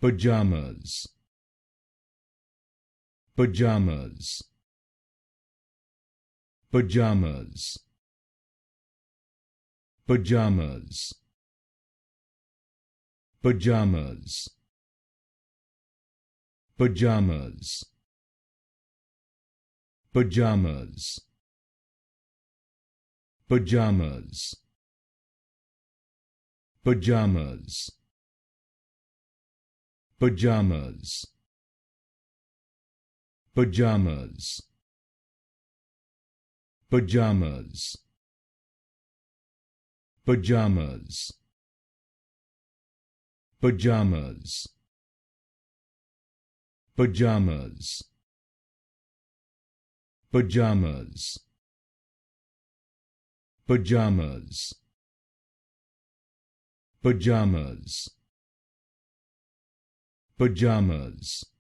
pajamas, pajamas, pajamas, pajamas, pajamas, pajamas, pajamas, pajamas, pajamas, pajamas, pajamas, pajamas, pajamas, pajamas, pajamas, pajamas, pajamas, pajamas, pajamas,